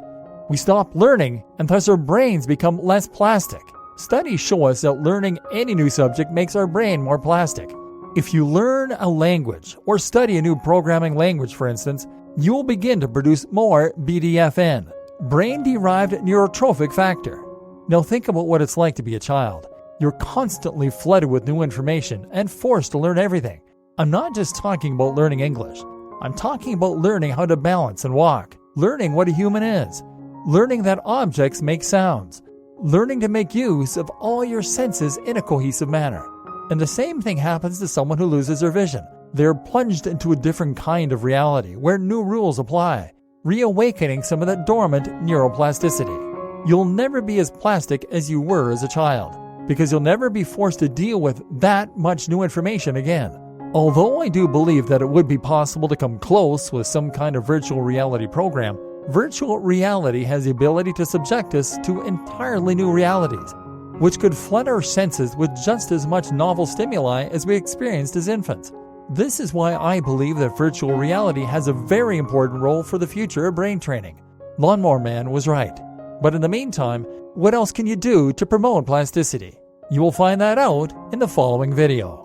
We stop learning, and thus our brains become less plastic. Studies show us that learning any new subject makes our brain more plastic. If you learn a language, or study a new programming language, for instance, you'll begin to produce more BDFN, brain-derived neurotrophic factor. Now think about what it's like to be a child. You're constantly flooded with new information and forced to learn everything. I'm not just talking about learning English. I'm talking about learning how to balance and walk, learning what a human is, learning that objects make sounds, learning to make use of all your senses in a cohesive manner. And the same thing happens to someone who loses their vision. They're plunged into a different kind of reality where new rules apply, reawakening some of that dormant neuroplasticity. You'll never be as plastic as you were as a child, because you'll never be forced to deal with that much new information again. Although I do believe that it would be possible to come close with some kind of virtual reality program, virtual reality has the ability to subject us to entirely new realities, which could flood our senses with just as much novel stimuli as we experienced as infants. This is why I believe that virtual reality has a very important role for the future of brain training. Lawnmower Man was right. But in the meantime, what else can you do to promote plasticity? You will find that out in the following video.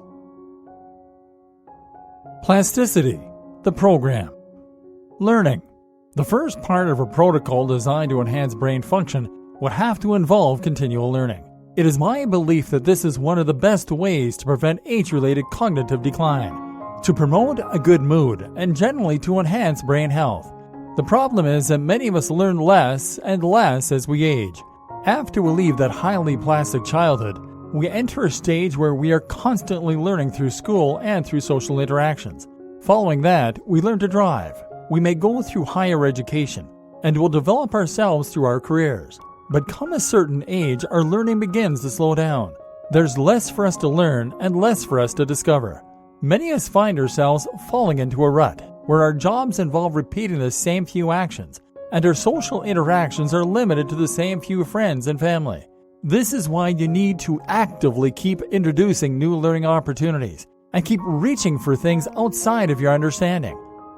Plasticity, the program. Learning. The first part of a protocol designed to enhance brain function would have to involve continual learning. It is my belief that this is one of the best ways to prevent age-related cognitive decline, to promote a good mood, and generally to enhance brain health. The problem is that many of us learn less and less as we age. After we leave that highly plastic childhood, we enter a stage where we are constantly learning through school and through social interactions. Following that, we learn to drive. We may go through higher education, and will develop ourselves through our careers. But come a certain age, our learning begins to slow down. There's less for us to learn and less for us to discover. Many of us find ourselves falling into a rut, where our jobs involve repeating the same few actions, and our social interactions are limited to the same few friends and family. This is why you need to actively keep introducing new learning opportunities, and keep reaching for things outside of your understanding.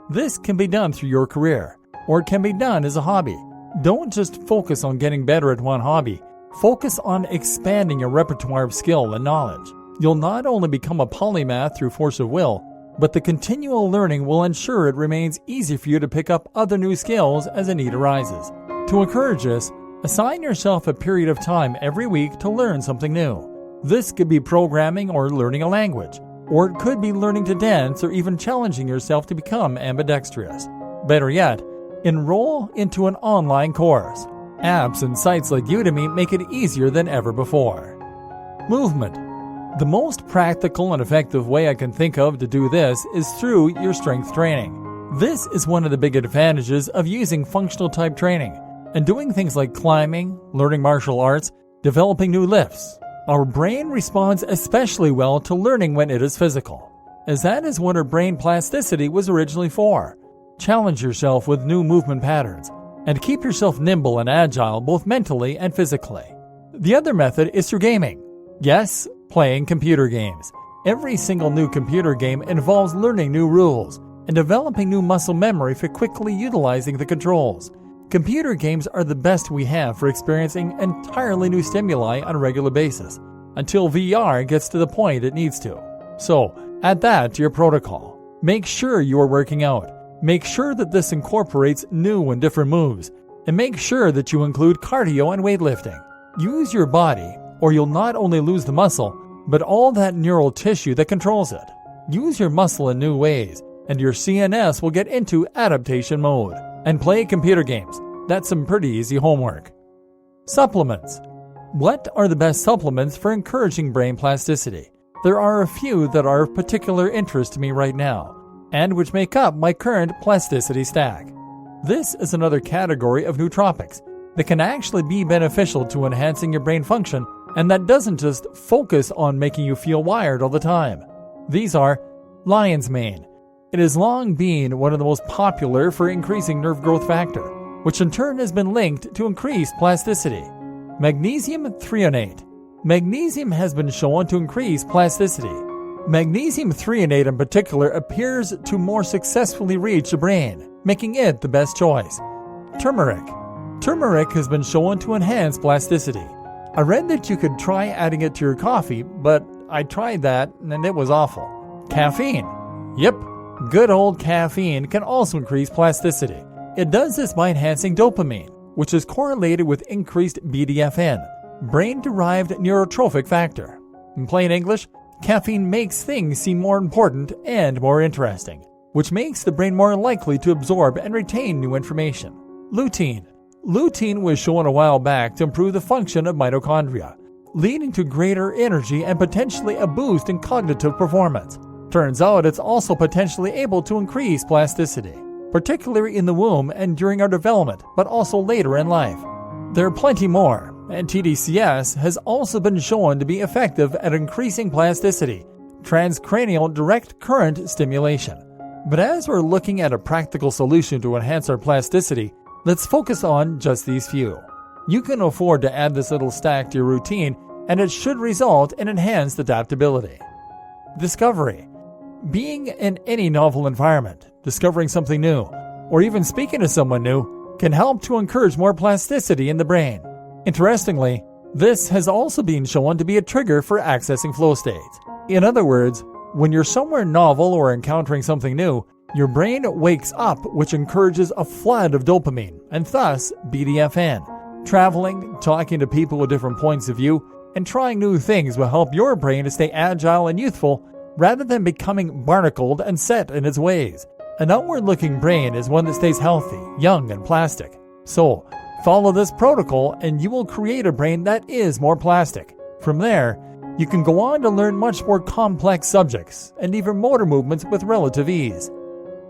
This can be done through your career, or it can be done as a hobby. Don't just focus on getting better at one hobby. Focus on expanding your repertoire of skill and knowledge. You'll not only become a polymath through force of will, but the continual learning will ensure it remains easy for you to pick up other new skills as a need arises. To encourage this, assign yourself a period of time every week to learn something new. This could be programming or learning a language, or it could be learning to dance or even challenging yourself to become ambidextrous. Better yet, enroll into an online course. Apps and sites like Udemy make it easier than ever before. Movement. The most practical and effective way I can think of to do this is through your strength training. This is one of the big advantages of using functional type training and doing things like climbing, learning martial arts, developing new lifts. Our brain responds especially well to learning when it is physical, as that is what our brain plasticity was originally for. Challenge yourself with new movement patterns and keep yourself nimble and agile both mentally and physically. The other method is through gaming. Yes, playing computer games. Every single new computer game involves learning new rules and developing new muscle memory for quickly utilizing the controls. Computer games are the best we have for experiencing entirely new stimuli on a regular basis, until VR gets to the point it needs to. So, add that to your protocol. Make sure you are working out. Make sure that this incorporates new and different moves, and make sure that you include cardio and weightlifting. Use your body, or you'll not only lose the muscle, but all that neural tissue that controls it. Use your muscle in new ways, and your CNS will get into adaptation mode. And play computer games. That's some pretty easy homework. Supplements. What are the best supplements for encouraging brain plasticity? There are a few that are of particular interest to me right now, and which make up my current plasticity stack. This is another category of nootropics that can actually be beneficial to enhancing your brain function, and that doesn't just focus on making you feel wired all the time. These are lion's mane. It has long been one of the most popular for increasing nerve growth factor, which in turn has been linked to increased plasticity. Magnesium threonate. Magnesium has been shown to increase plasticity. Magnesium threonate in particular appears to more successfully reach the brain, making it the best choice. Turmeric. Turmeric has been shown to enhance plasticity. I read that you could try adding it to your coffee, but I tried that and it was awful. Caffeine. Yep, good old caffeine can also increase plasticity. It does this by enhancing dopamine, which is correlated with increased BDFN, brain-derived neurotrophic factor. In plain English, caffeine makes things seem more important and more interesting, which makes the brain more likely to absorb and retain new information. Lutein. Lutein was shown a while back to improve the function of mitochondria, leading to greater energy and potentially a boost in cognitive performance. Turns out it's also potentially able to increase plasticity, particularly in the womb and during our development, but also later in life. There are plenty more, and TDCS has also been shown to be effective at increasing plasticity, transcranial direct current stimulation. But as we're looking at a practical solution to enhance our plasticity, let's focus on just these few. You can afford to add this little stack to your routine, and it should result in enhanced adaptability. Discovery. Being in any novel environment, discovering something new, or even speaking to someone new can help to encourage more plasticity in the brain. Interestingly, this has also been shown to be a trigger for accessing flow states. In other words, when you're somewhere novel or encountering something new, your brain wakes up, which encourages a flood of dopamine, and thus BDFN. Traveling, talking to people with different points of view, and trying new things will help your brain to stay agile and youthful rather than becoming barnacled and set in its ways. An outward-looking brain is one that stays healthy, young, and plastic. So, follow this protocol and you will create a brain that is more plastic. From there, you can go on to learn much more complex subjects and even motor movements with relative ease.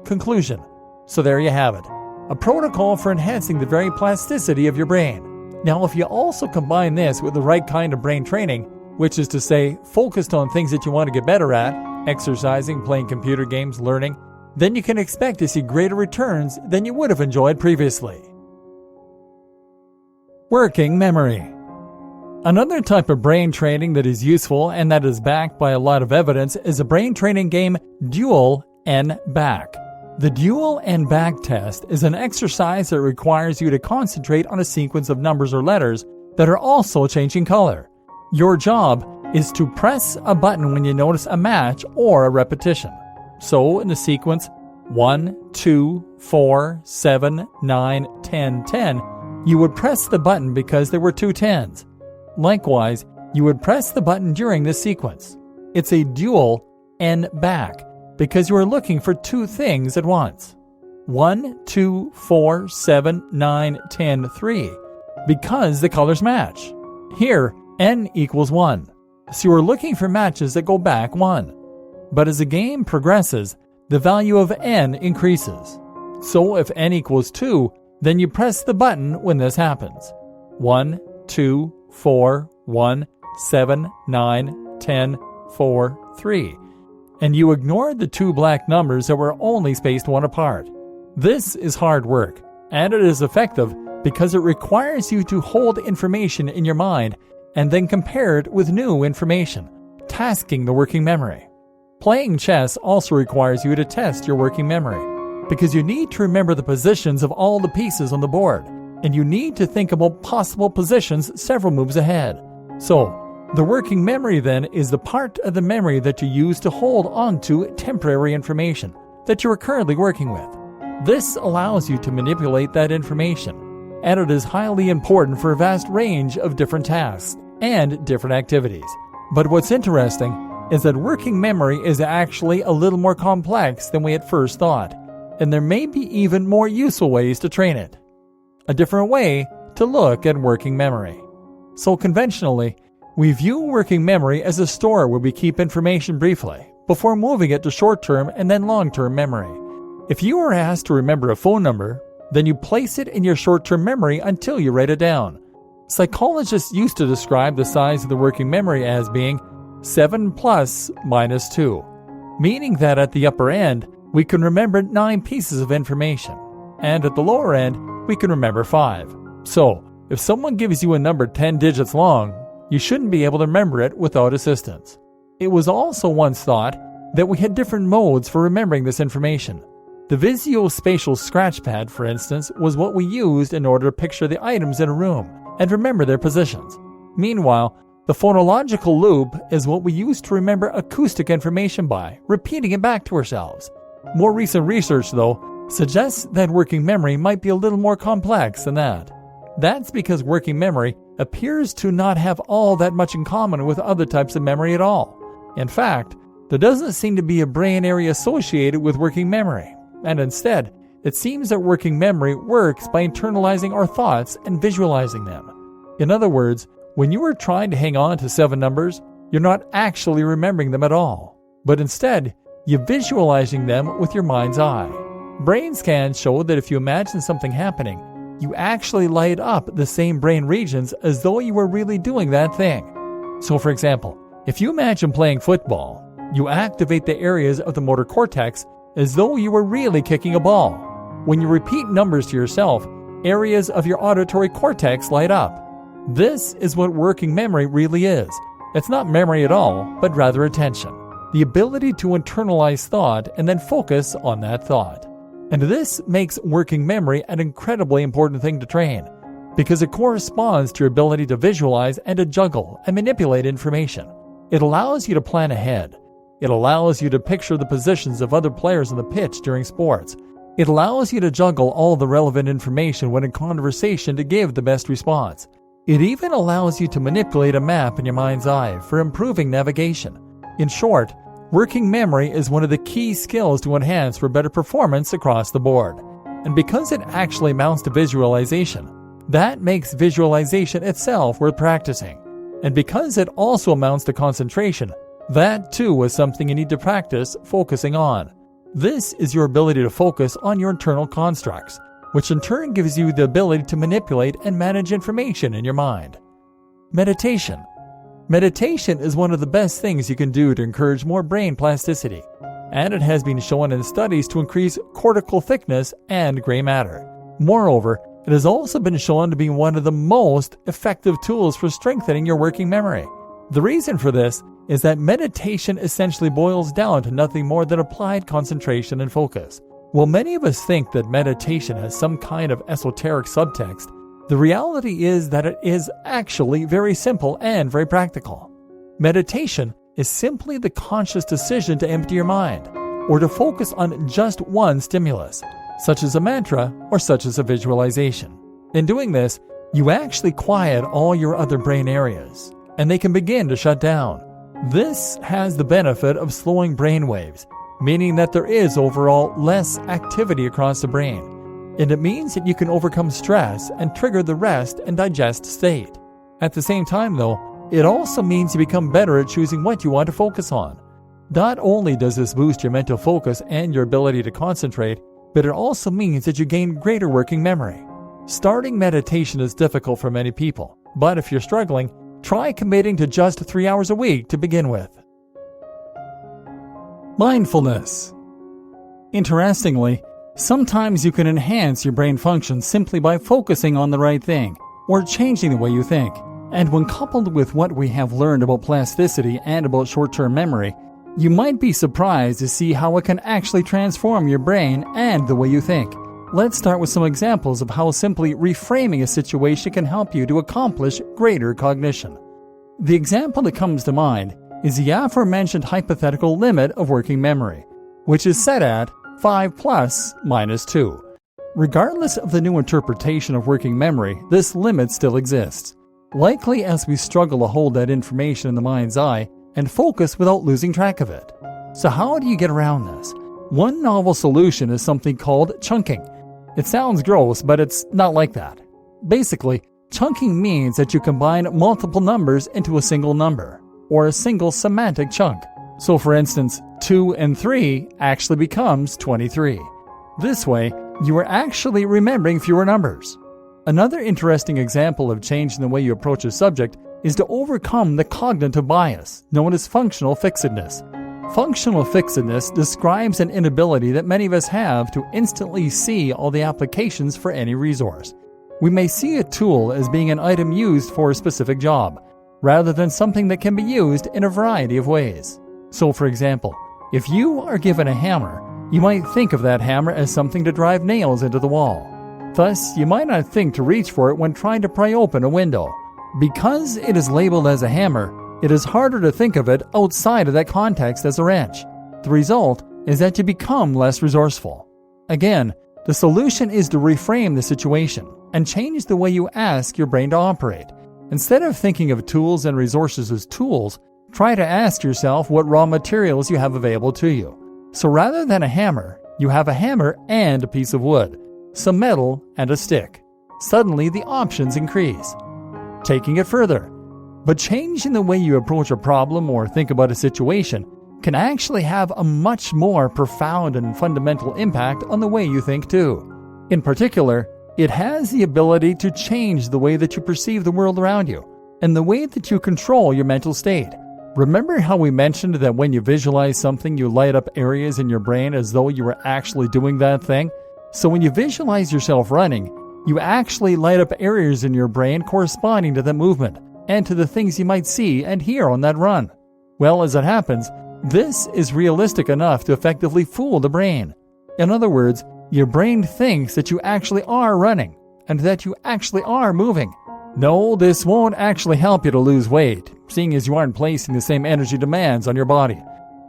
Conclusion. So there you have it. A protocol for enhancing the very plasticity of your brain. Now, if you also combine this with the right kind of brain training, which is to say, focused on things that you want to get better at, exercising, playing computer games, learning, then you can expect to see greater returns than you would have enjoyed previously. Working memory. Another type of brain training that is useful and that is backed by a lot of evidence is a brain training game Dual and Back. The Dual and Back test is an exercise that requires you to concentrate on a sequence of numbers or letters that are also changing color. Your job is to press a button when you notice a match or a repetition. So in the sequence 1, 2, 4, 7, 9, 10, 10, you would press the button because there were two 10s. Likewise, you would press the button during this sequence. It's a dual and back because you are looking for two things at once. 1, 2, 4, 7, 9, 10, 3, because the colors match. Here, n equals 1, so you are looking for matches that go back 1. But as the game progresses, the value of n increases. So if n equals 2, then you press the button when this happens. 1, 2, 4, 1, 7, 9, 10, 4, 3. And you ignore the two black numbers that were only spaced 1 apart. This is hard work, and it is effective because it requires you to hold information in your mind and then compare it with new information, tasking the working memory. Playing chess also requires you to test your working memory, because you need to remember the positions of all the pieces on the board, and you need to think about possible positions several moves ahead. So, the working memory then is the part of the memory that you use to hold onto temporary information that you are currently working with. This allows you to manipulate that information, and it is highly important for a vast range of different tasks and different activities. But what's interesting is that working memory is actually a little more complex than we at first thought, and there may be even more useful ways to train it. A different way to look at working memory. So conventionally, we view working memory as a store where we keep information briefly, before moving it to short-term and then long-term memory. If you are asked to remember a phone number, then you place it in your short-term memory until you write it down. Psychologists used to describe the size of the working memory as being 7 plus minus 2, meaning that at the upper end, we can remember 9 pieces of information, and at the lower end, we can remember 5. So, if someone gives you a number 10 digits long, you shouldn't be able to remember it without assistance. It was also once thought that we had different modes for remembering this information. The visuospatial scratchpad, for instance, was what we used in order to picture the items in a room and remember their positions. Meanwhile, the phonological loop is what we use to remember acoustic information by repeating it back to ourselves. More recent research, though, suggests that working memory might be a little more complex than that. That's because working memory appears to not have all that much in common with other types of memory at all. In fact, there doesn't seem to be a brain area associated with working memory, and instead, it seems that working memory works by internalizing our thoughts and visualizing them. In other words, when you are trying to hang on to 7 numbers, you're not actually remembering them at all, but instead, you're visualizing them with your mind's eye. Brain scans show that if you imagine something happening, you actually light up the same brain regions as though you were really doing that thing. So for example, if you imagine playing football, you activate the areas of the motor cortex as though you were really kicking a ball. When you repeat numbers to yourself, areas of your auditory cortex light up. This is what working memory really is. It's not memory at all, but rather attention. The ability to internalize thought and then focus on that thought. And this makes working memory an incredibly important thing to train, because it corresponds to your ability to visualize and to juggle and manipulate information. It allows you to plan ahead. It allows you to picture the positions of other players on the pitch during sports. It allows you to juggle all the relevant information when in conversation to give the best response. It even allows you to manipulate a map in your mind's eye for improving navigation. In short, working memory is one of the key skills to enhance for better performance across the board. And because it actually amounts to visualization, that makes visualization itself worth practicing. And because it also amounts to concentration, that too is something you need to practice focusing on. This is your ability to focus on your internal constructs, which in turn gives you the ability to manipulate and manage information in your mind. Meditation. Meditation is one of the best things you can do to encourage more brain plasticity, and it has been shown in studies to increase cortical thickness and gray matter. Moreover, it has also been shown to be one of the most effective tools for strengthening your working memory. The reason for this is that meditation essentially boils down to nothing more than applied concentration and focus. While many of us think that meditation has some kind of esoteric subtext, the reality is that it is actually very simple and very practical. Meditation is simply the conscious decision to empty your mind, or to focus on just one stimulus, such as a mantra or such as a visualization. In doing this, you actually quiet all your other brain areas, and they can begin to shut down. This has the benefit of slowing brain waves, meaning that there is overall less activity across the brain. And it means that you can overcome stress and trigger the rest and digest state. At the same time, though, it also means you become better at choosing what you want to focus on. Not only does this boost your mental focus and your ability to concentrate, but it also means that you gain greater working memory. Starting meditation is difficult for many people, but if you're struggling, try committing to just 3 hours a week to begin with. Mindfulness. Interestingly, sometimes you can enhance your brain function simply by focusing on the right thing, or changing the way you think. And when coupled with what we have learned about plasticity and about short-term memory, you might be surprised to see how it can actually transform your brain and the way you think. Let's start with some examples of how simply reframing a situation can help you to accomplish greater cognition. The example that comes to mind is the aforementioned hypothetical limit of working memory, which is set at 5 plus minus 2. Regardless of the new interpretation of working memory, this limit still exists, likely as we struggle to hold that information in the mind's eye and focus without losing track of it. So how do you get around this? One novel solution is something called chunking. It sounds gross, but it's not like that. Basically, Chunking means that you combine multiple numbers into a single number, or a single semantic chunk. So for instance, 2 and 3 actually becomes 23. This way, you are actually remembering fewer numbers. Another interesting example of changing the way you approach a subject is to overcome the cognitive bias, known as functional fixedness. Functional fixedness describes an inability that many of us have to instantly see all the applications for any resource. We may see a tool as being an item used for a specific job, rather than something that can be used in a variety of ways. So for example, if you are given a hammer, you might think of that hammer as something to drive nails into the wall. Thus, you might not think to reach for it when trying to pry open a window. Because it is labeled as a hammer, it is harder to think of it outside of that context as a wrench. The result is that you become less resourceful. Again, the solution is to reframe the situation and change the way you ask your brain to operate. Instead of thinking of tools and resources as tools, try to ask yourself what raw materials you have available to you. So rather than a hammer, you have a hammer and a piece of wood, some metal, and a stick. Suddenly, the options increase. Taking it further, but changing the way you approach a problem or think about a situation can actually have a much more profound and fundamental impact on the way you think too. In particular, it has the ability to change the way that you perceive the world around you and the way that you control your mental state. Remember how we mentioned that when you visualize something, you light up areas in your brain as though you were actually doing that thing? So when you visualize yourself running, you actually light up areas in your brain corresponding to that movement and to the things you might see and hear on that run. Well, as it happens, this is realistic enough to effectively fool the brain. In other words, your brain thinks that you actually are running and that you actually are moving. No, this won't actually help you to lose weight, seeing as you aren't placing the same energy demands on your body.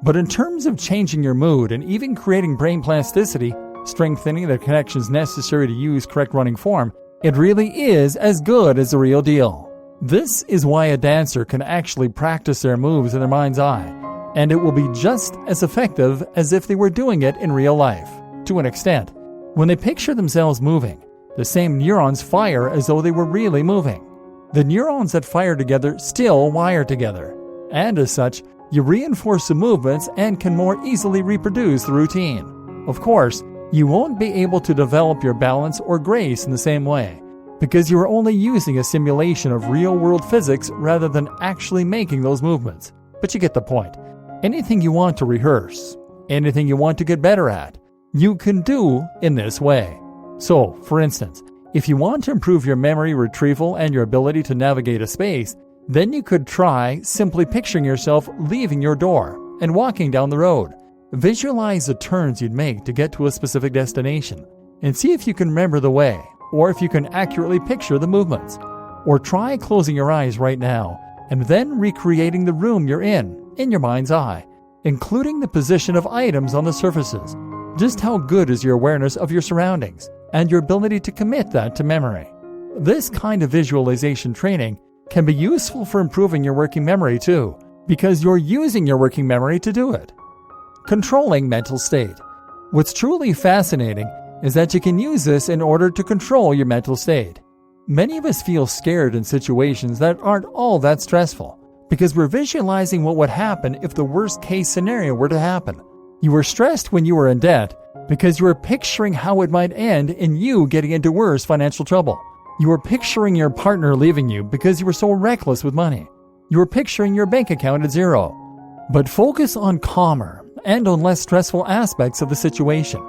But in terms of changing your mood and even creating brain plasticity, strengthening the connections necessary to use correct running form, it really is as good as the real deal. This is why a dancer can actually practice their moves in their mind's eye, and it will be just as effective as if they were doing it in real life, to an extent. When they picture themselves moving, the same neurons fire as though they were really moving. The neurons that fire together still wire together, and as such, you reinforce the movements and can more easily reproduce the routine. Of course, you won't be able to develop your balance or grace in the same way, because you are only using a simulation of real-world physics rather than actually making those movements. But you get the point. Anything you want to rehearse, anything you want to get better at, you can do in this way. So, for instance, if you want to improve your memory retrieval and your ability to navigate a space, then you could try simply picturing yourself leaving your door and walking down the road. Visualize the turns you'd make to get to a specific destination, and see if you can remember the way, or if you can accurately picture the movements. Or try closing your eyes right now, and then recreating the room you're in your mind's eye, including the position of items on the surfaces. Just how good is your awareness of your surroundings, and your ability to commit that to memory? This kind of visualization training can be useful for improving your working memory too, because you're using your working memory to do it. Controlling mental state. What's truly fascinating is that you can use this in order to control your mental state. Many of us feel scared in situations that aren't all that stressful, because we're visualizing what would happen if the worst case scenario were to happen. You were stressed when you were in debt because you were picturing how it might end in you getting into worse financial trouble. You were picturing your partner leaving you because you were so reckless with money. You were picturing your bank account at zero. But focus on calmer and on less stressful aspects of the situation.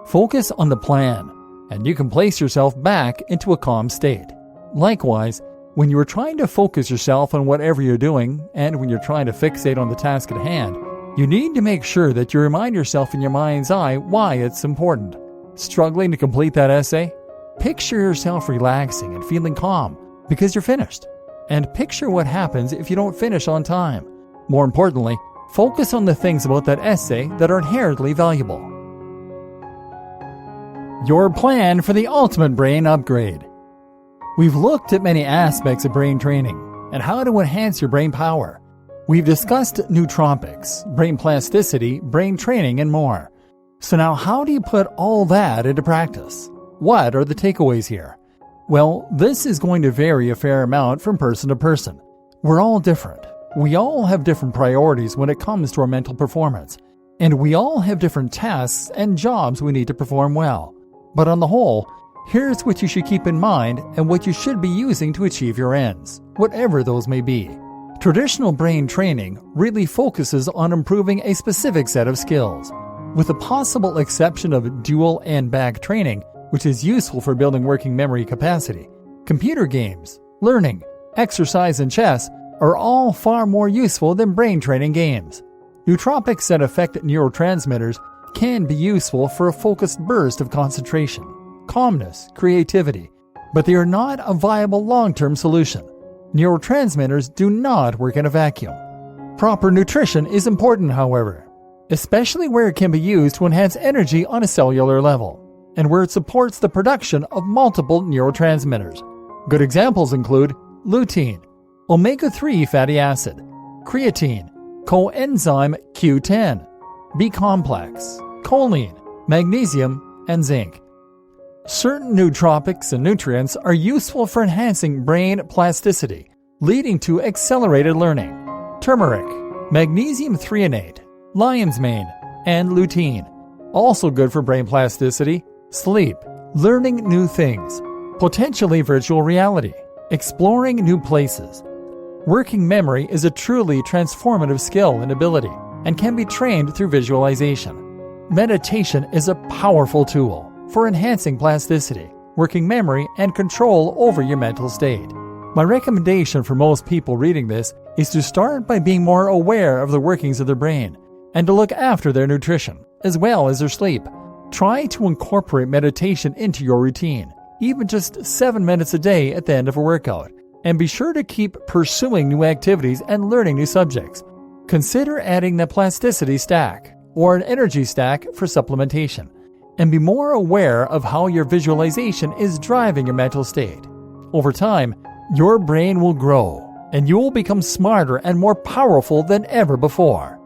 Focus on the plan, and you can place yourself back into a calm state. Likewise, when you are trying to focus yourself on whatever you're doing, and when you're trying to fixate on the task at hand, you need to make sure that you remind yourself in your mind's eye why it's important. Struggling to complete that essay? Picture yourself relaxing and feeling calm because you're finished. And picture what happens if you don't finish on time. More importantly, focus on the things about that essay that are inherently valuable. Your plan for the ultimate brain upgrade. We've looked at many aspects of brain training and how to enhance your brain power. We've discussed nootropics, brain plasticity, brain training, and more. So now how do you put all that into practice? What are the takeaways here? Well, this is going to vary a fair amount from person to person. We're all different. We all have different priorities when it comes to our mental performance, and we all have different tasks and jobs we need to perform well. But on the whole, here's what you should keep in mind and what you should be using to achieve your ends, whatever those may be. Traditional brain training really focuses on improving a specific set of skills. With the possible exception of dual and back training, which is useful for building working memory capacity, computer games, learning, exercise, and chess are all far more useful than brain training games. Nootropics that affect neurotransmitters can be useful for a focused burst of concentration, calmness, creativity, but they are not a viable long-term solution. Neurotransmitters do not work in a vacuum. Proper nutrition is important, however, especially where it can be used to enhance energy on a cellular level, and where it supports the production of multiple neurotransmitters. Good examples include lutein, omega-3 fatty acid, creatine, coenzyme Q10, B-complex, choline, magnesium, and zinc. Certain nootropics and nutrients are useful for enhancing brain plasticity, leading to accelerated learning. Turmeric, magnesium threonate, lion's mane, and lutein. Also good for brain plasticity, sleep, learning new things, potentially virtual reality, exploring new places. Working memory is a truly transformative skill and ability and can be trained through visualization. Meditation is a powerful tool for enhancing plasticity, working memory, and control over your mental state. My recommendation for most people reading this is to start by being more aware of the workings of their brain and to look after their nutrition as well as their sleep. Try to incorporate meditation into your routine, even just 7 minutes a day at the end of a workout, and be sure to keep pursuing new activities and learning new subjects. Consider adding the plasticity stack or an energy stack for supplementation, and be more aware of how your visualization is driving your mental state. Over time, your brain will grow, and you will become smarter and more powerful than ever before.